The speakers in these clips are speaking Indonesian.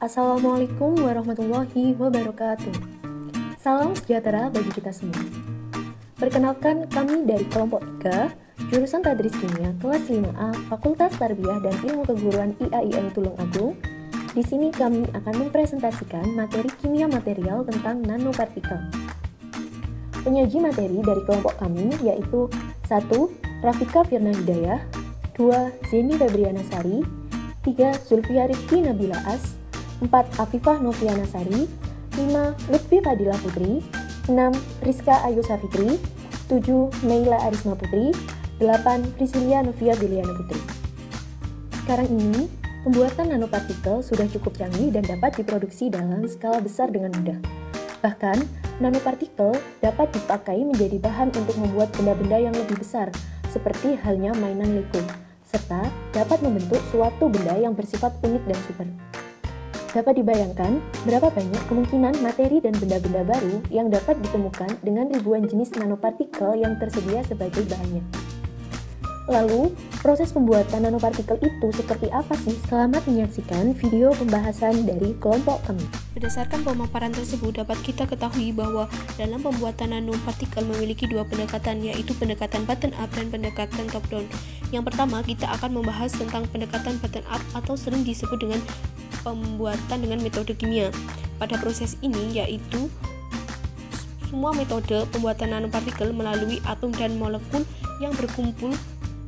Assalamualaikum warahmatullahi wabarakatuh. Salam sejahtera bagi kita semua. Perkenalkan, kami dari kelompok 3, jurusan Tadris Kimia kelas 5A, Fakultas Tarbiyah dan Ilmu Keguruan IAIN Tulung Agung. Di sini kami akan mempresentasikan materi kimia material tentang nanopartikel. Penyaji materi dari kelompok kami yaitu 1. Rafika Firna Hidayah, 2. Zeni Febriana Sari, 3. Zulfiya Rizky Nabila As, 4. Afifah Noviana Sari, 5. Lutfi Fadila Putri, 6. Rizka Ayu Safitri, 7. Meila Arisma Putri, 8. Priscilia Novia Biliana Putri. Sekarang ini, pembuatan nanopartikel sudah cukup canggih dan dapat diproduksi dalam skala besar dengan mudah. Bahkan, nanopartikel dapat dipakai menjadi bahan untuk membuat benda-benda yang lebih besar, seperti halnya mainan Lego, serta dapat membentuk suatu benda yang bersifat unik dan super. Dapat dibayangkan berapa banyak kemungkinan materi dan benda-benda baru yang dapat ditemukan dengan ribuan jenis nanopartikel yang tersedia sebagai bahannya. Lalu, proses pembuatan nanopartikel itu seperti apa sih? Selamat menyaksikan video pembahasan dari kelompok kami. Berdasarkan pemaparan tersebut, dapat kita ketahui bahwa dalam pembuatan nanopartikel memiliki dua pendekatan, yaitu pendekatan bottom up dan pendekatan top down. Yang pertama, kita akan membahas tentang pendekatan bottom up atau sering disebut dengan pembuatan dengan metode kimia. Pada proses ini, yaitu semua metode pembuatan nanopartikel melalui atom dan molekul yang berkumpul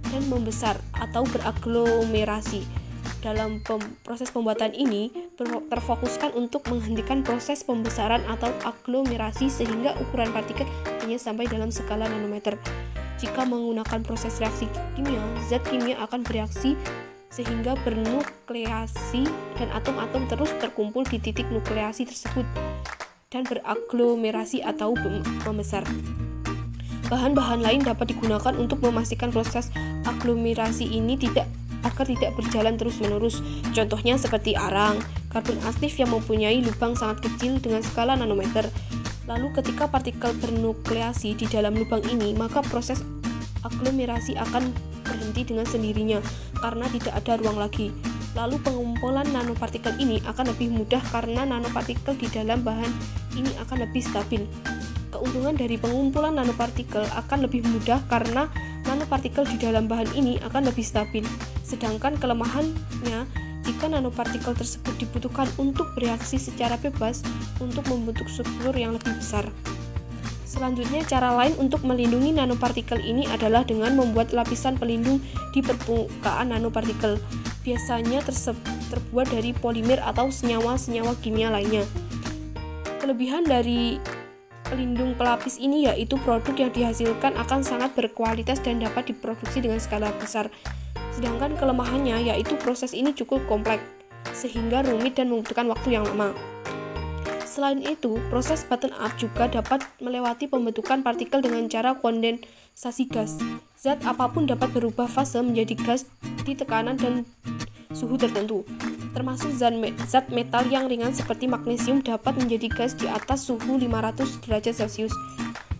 dan membesar atau beraglomerasi. Dalam proses pembuatan ini terfokuskan untuk menghentikan proses pembesaran atau aglomerasi sehingga ukuran partikel hanya sampai dalam skala nanometer. Jika menggunakan proses reaksi kimia, zat kimia akan bereaksi sehingga bernukleasi dan atom-atom terus terkumpul di titik nukleasi tersebut dan beraglomerasi atau membesar. Bahan-bahan lain dapat digunakan untuk memastikan proses aglomerasi ini agar tidak berjalan terus-menerus. Contohnya seperti arang, karbon aktif yang mempunyai lubang sangat kecil dengan skala nanometer. Lalu ketika partikel bernukleasi di dalam lubang ini, maka proses aglomerasi akan berhenti dengan sendirinya karena tidak ada ruang lagi. Lalu pengumpulan nanopartikel ini akan lebih mudah karena nanopartikel di dalam bahan ini akan lebih stabil. Keuntungan dari pengumpulan nanopartikel akan lebih mudah karena nanopartikel di dalam bahan ini akan lebih stabil. Sedangkan kelemahannya jika nanopartikel tersebut dibutuhkan untuk bereaksi secara bebas untuk membentuk struktur yang lebih besar. Selanjutnya, cara lain untuk melindungi nanopartikel ini adalah dengan membuat lapisan pelindung di permukaan nanopartikel. Biasanya terbuat dari polimer atau senyawa-senyawa kimia lainnya. Kelebihan dari pelindung pelapis ini yaitu produk yang dihasilkan akan sangat berkualitas dan dapat diproduksi dengan skala besar. Sedangkan kelemahannya yaitu proses ini cukup kompleks, sehingga rumit dan membutuhkan waktu yang lama. Selain itu, proses bottom up juga dapat melewati pembentukan partikel dengan cara kondensasi gas. Zat apapun dapat berubah fase menjadi gas di tekanan dan suhu tertentu. Termasuk zat metal yang ringan seperti magnesium dapat menjadi gas di atas suhu 500 derajat Celcius.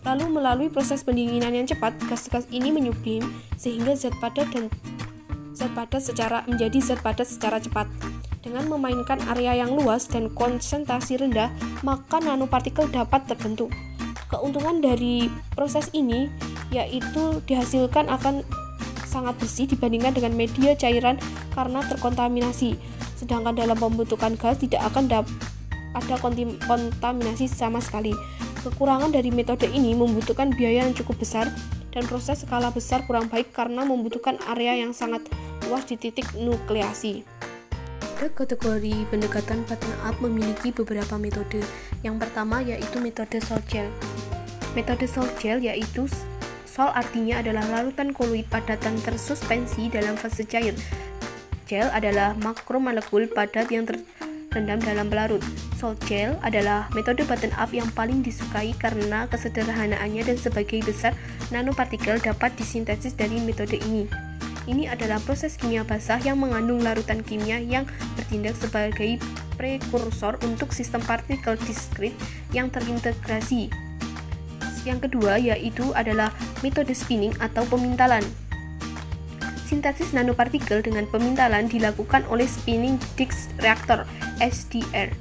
Lalu melalui proses pendinginan yang cepat, gas-gas ini menyublim sehingga zat padat secara cepat. Dengan memainkan area yang luas dan konsentrasi rendah, maka nanopartikel dapat terbentuk. Keuntungan dari proses ini yaitu dihasilkan akan sangat bersih dibandingkan dengan media cairan karena terkontaminasi. Sedangkan dalam pembentukan gas tidak akan ada kontaminasi sama sekali. Kekurangan dari metode ini membutuhkan biaya yang cukup besar dan proses skala besar kurang baik karena membutuhkan area yang sangat luas di titik nukleasi. Kategori pendekatan bottom up memiliki beberapa metode. Yang pertama yaitu metode salt gel. Metode salt gel yaitu salt artinya adalah larutan koloid padatan tersuspensi dalam fase cair. Gel adalah makromolekul padat yang terendam dalam pelarut. Salt gel adalah metode bottom up yang paling disukai karena kesederhanaannya dan sebagai besar nanopartikel dapat disintesis dari metode ini. Ini adalah proses kimia basah yang mengandung larutan kimia yang bertindak sebagai prekursor untuk sistem partikel diskrit yang terintegrasi. Yang kedua yaitu adalah metode spinning atau pemintalan. Sintesis nanopartikel dengan pemintalan dilakukan oleh spinning disk reactor SDR.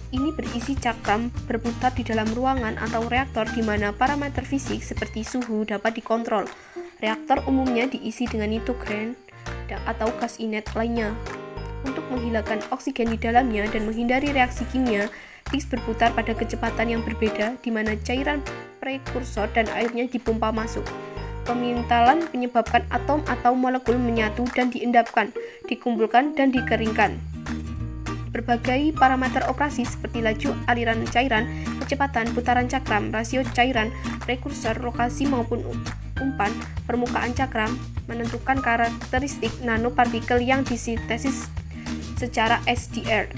Ini berisi cakram berputar di dalam ruangan atau reaktor di mana parameter fisik seperti suhu dapat dikontrol. Reaktor umumnya diisi dengan nitrogen atau gas inert lainnya. Untuk menghilangkan oksigen di dalamnya dan menghindari reaksi kimia, disk berputar pada kecepatan yang berbeda di mana cairan prekursor dan airnya dipompa masuk. Pemintalan menyebabkan atom atau molekul menyatu dan diendapkan, dikumpulkan dan dikeringkan. Berbagai parameter operasi seperti laju aliran cairan, kecepatan putaran cakram, rasio cairan prekursor, lokasi maupun umpan permukaan cakram menentukan karakteristik nanopartikel yang disintesis secara SDR.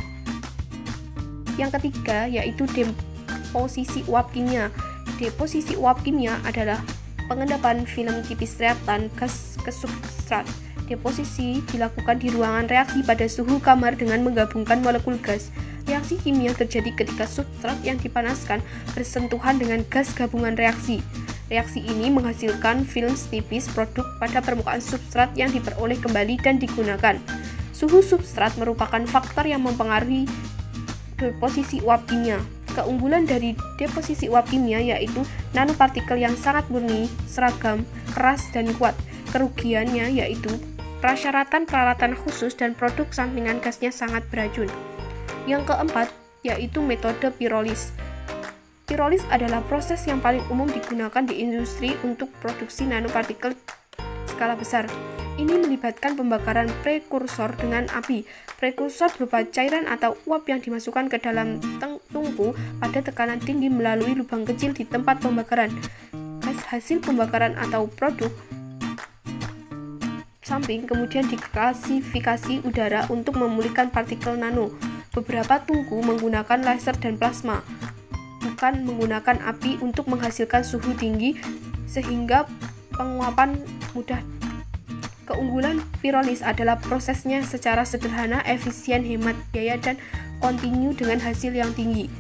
Yang ketiga yaitu deposisi uap kimia. Deposisi uap kimia adalah pengendapan film tipis reaktan gas ke substrat. Deposisi dilakukan di ruangan reaksi pada suhu kamar dengan menggabungkan molekul gas. Reaksi kimia terjadi ketika substrat yang dipanaskan bersentuhan dengan gas gabungan reaksi. Reaksi ini menghasilkan film tipis produk pada permukaan substrat yang diperoleh kembali dan digunakan. Suhu substrat merupakan faktor yang mempengaruhi deposisi uap kimia. Keunggulan dari deposisi uap kimia yaitu nanopartikel yang sangat murni, seragam, keras, dan kuat. Kerugiannya yaitu persyaratan peralatan khusus dan produk sampingan gasnya sangat beracun. Yang keempat yaitu metode pirolis. Pirolis adalah proses yang paling umum digunakan di industri untuk produksi nanopartikel skala besar. Ini melibatkan pembakaran prekursor dengan api. Prekursor berupa cairan atau uap yang dimasukkan ke dalam tungku pada tekanan tinggi melalui lubang kecil di tempat pembakaran. Gas hasil pembakaran atau produk samping kemudian diklasifikasi udara untuk memulihkan partikel nano. Beberapa tungku menggunakan laser dan plasma, bukan menggunakan api untuk menghasilkan suhu tinggi sehingga penguapan mudah. Keunggulan pirolis adalah prosesnya secara sederhana, efisien, hemat biaya, dan kontinu dengan hasil yang tinggi.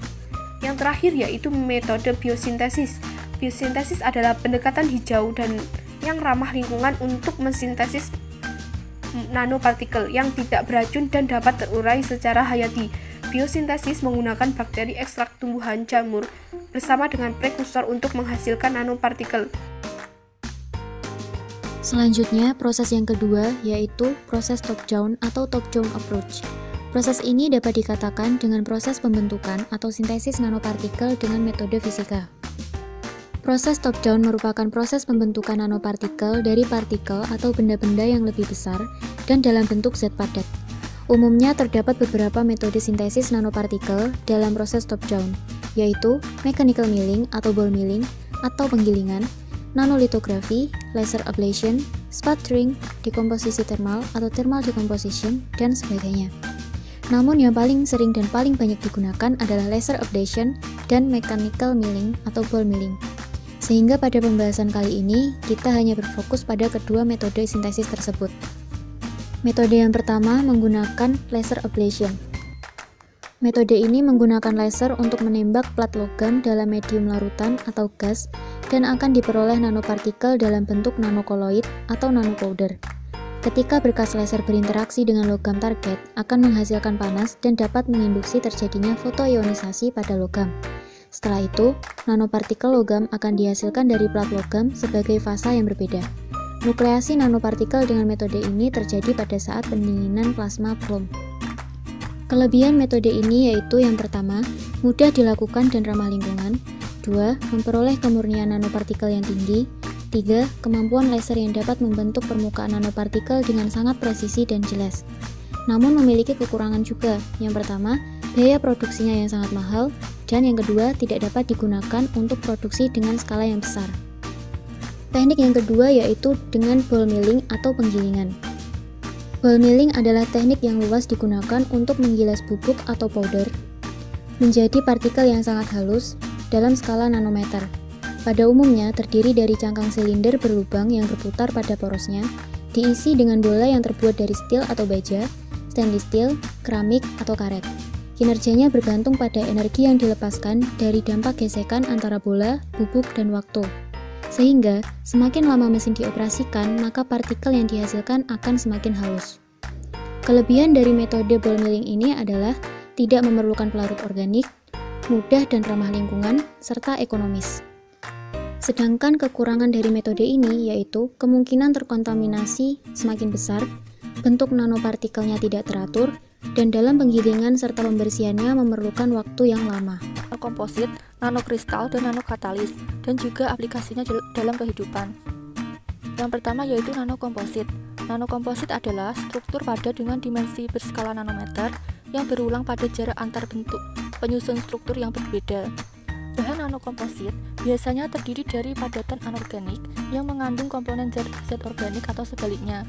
Yang terakhir yaitu metode biosintesis. Biosintesis adalah pendekatan hijau dan yang ramah lingkungan untuk mensintesis nanopartikel yang tidak beracun dan dapat terurai secara hayati. Biosintesis menggunakan bakteri ekstrak tumbuhan jamur bersama dengan prekursor untuk menghasilkan nanopartikel. Selanjutnya, proses yang kedua yaitu proses top-down atau top-down approach. Proses ini dapat dikatakan dengan proses pembentukan atau sintesis nanopartikel dengan metode fisika. Proses top-down merupakan proses pembentukan nanopartikel dari partikel atau benda-benda yang lebih besar dan dalam bentuk zat padat. Umumnya terdapat beberapa metode sintesis nanopartikel dalam proses top-down, yaitu mechanical milling atau ball milling atau penggilingan, nanolitografi, laser ablation, sputtering, dekomposisi thermal atau thermal decomposition, dan sebagainya. Namun yang paling sering dan paling banyak digunakan adalah laser ablation dan mechanical milling atau ball milling. Sehingga pada pembahasan kali ini, kita hanya berfokus pada kedua metode sintesis tersebut. Metode yang pertama menggunakan laser ablation. Metode ini menggunakan laser untuk menembak plat logam dalam medium larutan atau gas dan akan diperoleh nanopartikel dalam bentuk nanokoloid atau nanopowder. Ketika berkas laser berinteraksi dengan logam target, akan menghasilkan panas dan dapat menginduksi terjadinya fotoionisasi pada logam. Setelah itu, nanopartikel logam akan dihasilkan dari plat logam sebagai fasa yang berbeda. Nukleasi nanopartikel dengan metode ini terjadi pada saat pendinginan plasma Coulomb. Kelebihan metode ini yaitu yang pertama, mudah dilakukan dan ramah lingkungan. 2. Memperoleh kemurnian nanopartikel yang tinggi. 3. Kemampuan laser yang dapat membentuk permukaan nanopartikel dengan sangat presisi dan jelas. Namun memiliki kekurangan juga. Yang pertama, biaya produksinya yang sangat mahal. Dan yang kedua, tidak dapat digunakan untuk produksi dengan skala yang besar. Teknik yang kedua yaitu dengan ball milling atau penggilingan. Ball milling adalah teknik yang luas digunakan untuk menggilas bubuk atau powder menjadi partikel yang sangat halus dalam skala nanometer. Pada umumnya terdiri dari cangkang silinder berlubang yang berputar pada porosnya, diisi dengan bola yang terbuat dari steel atau baja, stainless steel, keramik, atau karet. Kinerjanya bergantung pada energi yang dilepaskan dari dampak gesekan antara bola, bubuk, dan waktu. Sehingga, semakin lama mesin dioperasikan, maka partikel yang dihasilkan akan semakin halus. Kelebihan dari metode ball milling ini adalah tidak memerlukan pelarut organik, mudah dan ramah lingkungan, serta ekonomis. Sedangkan kekurangan dari metode ini yaitu kemungkinan terkontaminasi semakin besar, bentuk nanopartikelnya tidak teratur, dan dalam penggilingan serta pembersihannya memerlukan waktu yang lama. Komposit, nanokristal, dan nanokatalis, dan juga aplikasinya dalam kehidupan. Yang pertama yaitu nanokomposit. Nanokomposit adalah struktur padat dengan dimensi berskala nanometer yang berulang pada jarak antar bentuk penyusun struktur yang berbeda. Bahan nanokomposit biasanya terdiri dari padatan anorganik yang mengandung komponen zat organik atau sebaliknya.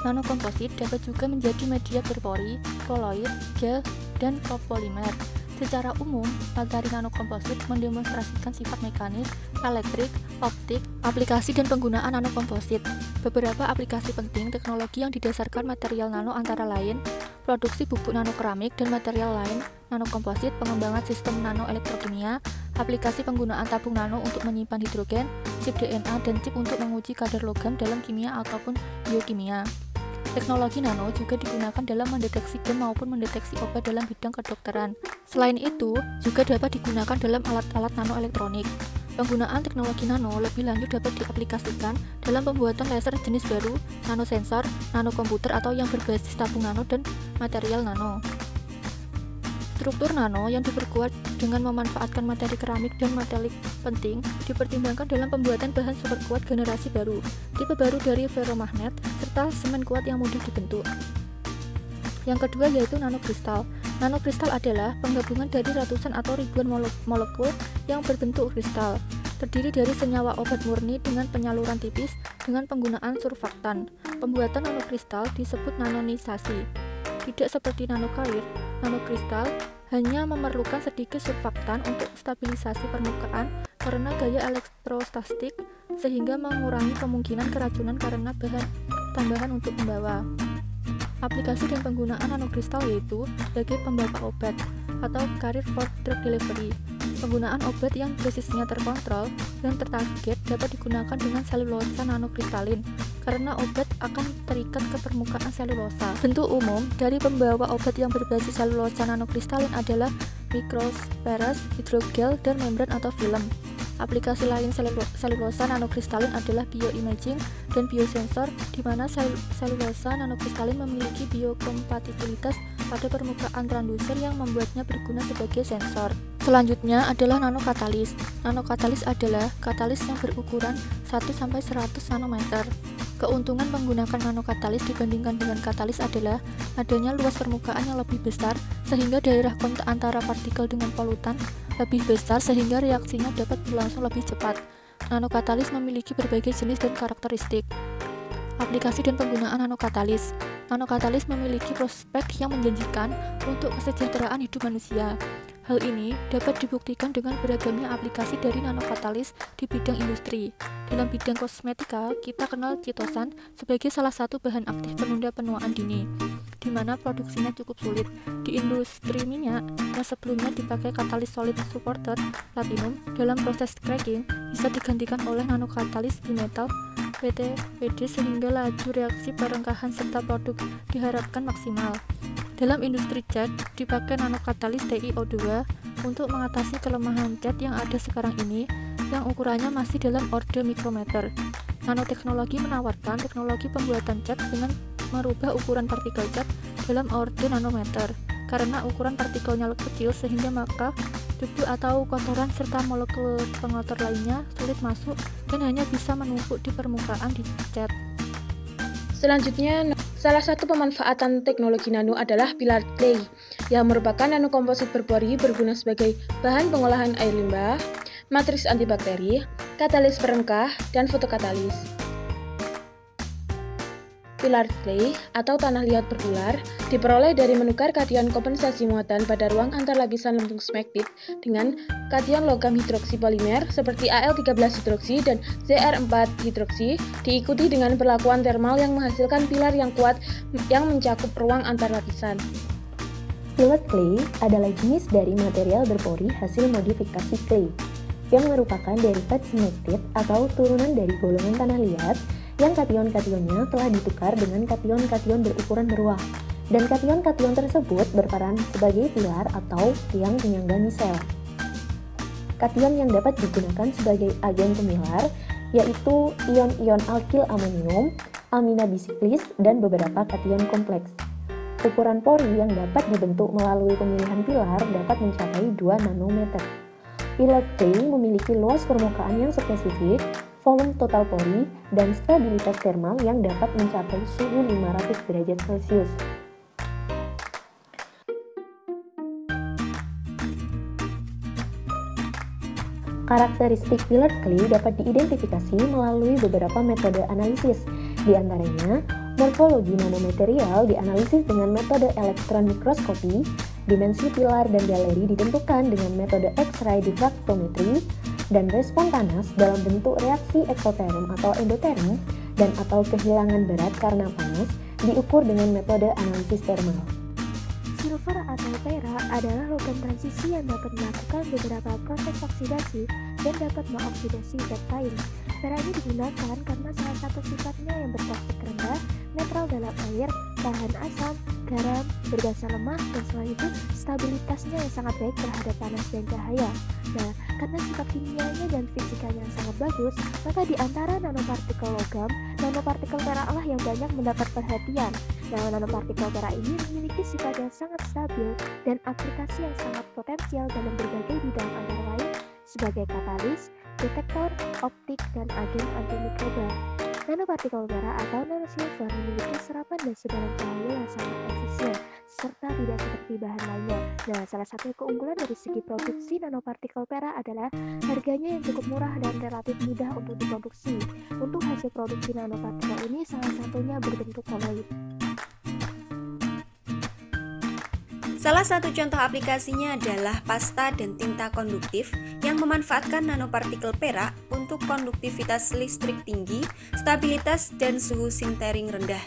Nanokomposit dapat juga menjadi media berpori, koloid, gel, dan copolimer. Secara umum, materi nanokomposit mendemonstrasikan sifat mekanis, elektrik, optik, aplikasi dan penggunaan nanokomposit. Beberapa aplikasi penting teknologi yang didasarkan material nano antara lain produksi bubuk nanokeramik dan material lain, nanokomposit, pengembangan sistem nanoelektrokimia, aplikasi penggunaan tabung nano untuk menyimpan hidrogen, chip DNA, dan chip untuk menguji kadar logam dalam kimia ataupun biokimia. Teknologi nano juga digunakan dalam mendeteksi gen maupun mendeteksi obat dalam bidang kedokteran. Selain itu, juga dapat digunakan dalam alat-alat nanoelektronik. Penggunaan teknologi nano lebih lanjut dapat diaplikasikan dalam pembuatan laser jenis baru, nanosensor, nanokomputer atau yang berbasis tabung nano dan material nano. Struktur nano yang diperkuat dengan memanfaatkan materi keramik dan metalik penting dipertimbangkan dalam pembuatan bahan super kuat generasi baru, tipe baru dari ferromagnet, serta semen kuat yang mudah dibentuk. Yang kedua yaitu nanokristal. Nanokristal adalah penggabungan dari ratusan atau ribuan molekul yang berbentuk kristal, terdiri dari senyawa obat murni dengan penyaluran tipis dengan penggunaan surfaktan. Pembuatan nanokristal disebut nanonisasi. Tidak seperti nanokair, nanokristal hanya memerlukan sedikit surfaktan untuk stabilisasi permukaan karena gaya elektrostatik sehingga mengurangi kemungkinan keracunan karena bahan tambahan untuk pembawa. Aplikasi dan penggunaan nanokristal yaitu sebagai pembawa obat atau carrier for drug delivery. Penggunaan obat yang dosisnya terkontrol dan tertarget dapat digunakan dengan selulosa nanokristalin karena obat akan terikat ke permukaan selulosa. Bentuk umum dari pembawa obat yang berbasis selulosa nanokristalin adalah mikrospheres, hidrogel, dan membran atau film. Aplikasi lain selulosa nanokristalin adalah bioimaging dan biosensor, di mana selulosa nanokristalin memiliki biokompatibilitas pada permukaan transducer yang membuatnya berguna sebagai sensor. Selanjutnya adalah nanokatalis. Nanokatalis adalah katalis yang berukuran 1-100 nanometer. Keuntungan menggunakan nanokatalis dibandingkan dengan katalis adalah adanya luas permukaan yang lebih besar sehingga daerah kontak antara partikel dengan polutan lebih besar sehingga reaksinya dapat berlangsung lebih cepat. Nanokatalis memiliki berbagai jenis dan karakteristik. Aplikasi dan penggunaan nanokatalis. Nanokatalis memiliki prospek yang menjanjikan untuk kesejahteraan hidup manusia. Hal ini dapat dibuktikan dengan beragamnya aplikasi dari nanokatalis di bidang industri. Dalam bidang kosmetika, kita kenal chitosan sebagai salah satu bahan aktif penunda penuaan dini, di mana produksinya cukup sulit. Di industri minyak, yang sebelumnya dipakai katalis solid supporter platinum dalam proses cracking, bisa digantikan oleh nanokatalis bimetal PTPD sehingga laju reaksi perengkahan serta produk diharapkan maksimal. Dalam industri cat, dipakai nanokatalis TiO2 untuk mengatasi kelemahan cat yang ada sekarang ini, yang ukurannya masih dalam orde mikrometer. Nanoteknologi menawarkan teknologi pembuatan cat dengan merubah ukuran partikel cat dalam orde nanometer. Karena ukuran partikelnya kecil sehingga maka debu atau kotoran serta molekul pengotor lainnya sulit masuk dan hanya bisa menumpuk di permukaan di cat. Selanjutnya, salah satu pemanfaatan teknologi nano adalah pilar clay, yang merupakan nanokomposit berpori berguna sebagai bahan pengolahan air limbah, matris antibakteri, katalis perengkah, dan fotokatalis. Pilar clay atau tanah liat berular diperoleh dari menukar kation kompensasi muatan pada ruang antar lapisan lempung smektit dengan kation logam hidroksi polimer seperti Al13 hidroksi dan Zr4 hidroksi, diikuti dengan perlakuan termal yang menghasilkan pilar yang kuat yang mencakup ruang antar lapisan. Pilar clay adalah jenis dari material berpori hasil modifikasi clay yang merupakan derivat smektit atau turunan dari golongan tanah liat yang kation-kationnya telah ditukar dengan kation-kation berukuran beruang Dan kation-kation tersebut berperan sebagai pilar atau tiang penyangga misel. Kation yang dapat digunakan sebagai agen pemilar yaitu ion-ion alkil amonium, amina bisiklis, dan beberapa kation kompleks. Ukuran pori yang dapat dibentuk melalui pemilihan pilar dapat mencapai 2 nanometer. Pilar clay memiliki luas permukaan yang spesifik, volume total pori, dan stabilitas termal yang dapat mencapai suhu 500 derajat Celcius. Karakteristik pilar clay dapat diidentifikasi melalui beberapa metode analisis, di antaranya morfologi nanomaterial dianalisis dengan metode elektron mikroskopi, dimensi pilar dan galeri ditentukan dengan metode X-ray diffractometry, dan respon panas dalam bentuk reaksi eksoterm atau endoterm dan atau kehilangan berat karena panas diukur dengan metode analisis termal. Silver atau perak adalah logam transisi yang dapat melakukan beberapa proses oksidasi dan dapat mengoksidasi zat lain. Perak ini digunakan karena salah satu sifatnya yang bertoksik rendah, netral dalam air, tahan asam, garam, berdasar lemah, dan selain itu stabilitasnya yang sangat baik terhadap panas dan cahaya. Nah, karena sifat kimianya dan fisikanya yang sangat bagus, maka di antara nanopartikel logam, nanopartikel peraklah yang banyak mendapat perhatian. Nah, nanopartikel perak ini memiliki sifat yang sangat stabil dan aplikasi yang sangat potensial dalam berbagai bidang antara lain sebagai katalis, detektor, optik, dan agen antimikroba. Nanopartikel perak atau nanosilver memiliki serapan dan sebaran cahaya yang sangat efisien, serta tidak seperti bahan lainnya. Nah, salah satu keunggulan dari segi produksi nanopartikel perak adalah harganya yang cukup murah dan relatif mudah untuk diproduksi. Untuk hasil produksi nanopartikel ini salah satunya berbentuk koloid. Salah satu contoh aplikasinya adalah pasta dan tinta konduktif yang memanfaatkan nanopartikel perak untuk konduktivitas listrik tinggi, stabilitas, dan suhu sintering rendah.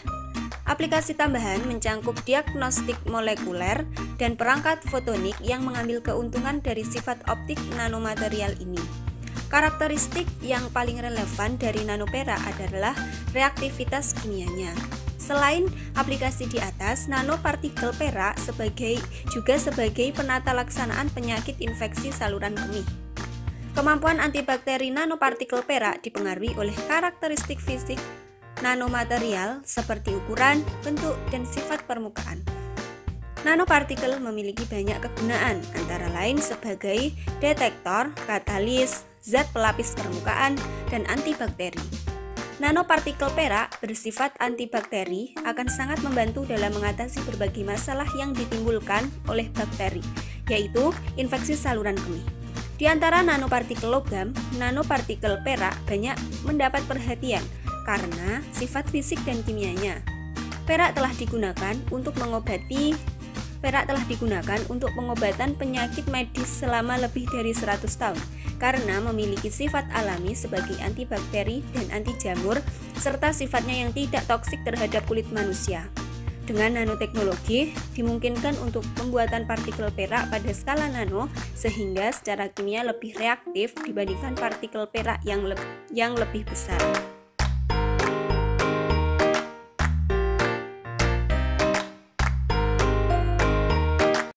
Aplikasi tambahan mencangkup diagnostik molekuler dan perangkat fotonik yang mengambil keuntungan dari sifat optik nanomaterial ini. Karakteristik yang paling relevan dari nanoperak adalah reaktivitas kimianya. Selain aplikasi di atas, nanopartikel perak juga sebagai penata laksanaan penyakit infeksi saluran kemih. Kemampuan antibakteri nanopartikel perak dipengaruhi oleh karakteristik fisik nanomaterial seperti ukuran, bentuk, dan sifat permukaan. Nanopartikel memiliki banyak kegunaan, antara lain sebagai detektor, katalis, zat pelapis permukaan, dan antibakteri. Nanopartikel perak bersifat antibakteri akan sangat membantu dalam mengatasi berbagai masalah yang ditimbulkan oleh bakteri, yaitu infeksi saluran kemih. Di antara nanopartikel logam, nanopartikel perak banyak mendapat perhatian karena sifat fisik dan kimianya. Perak telah digunakan untuk pengobatan penyakit medis selama lebih dari 100 tahun karena memiliki sifat alami sebagai antibakteri dan anti jamur serta sifatnya yang tidak toksik terhadap kulit manusia. Dengan nanoteknologi, dimungkinkan untuk pembuatan partikel perak pada skala nano sehingga secara kimia lebih reaktif dibandingkan partikel perak yang lebih besar.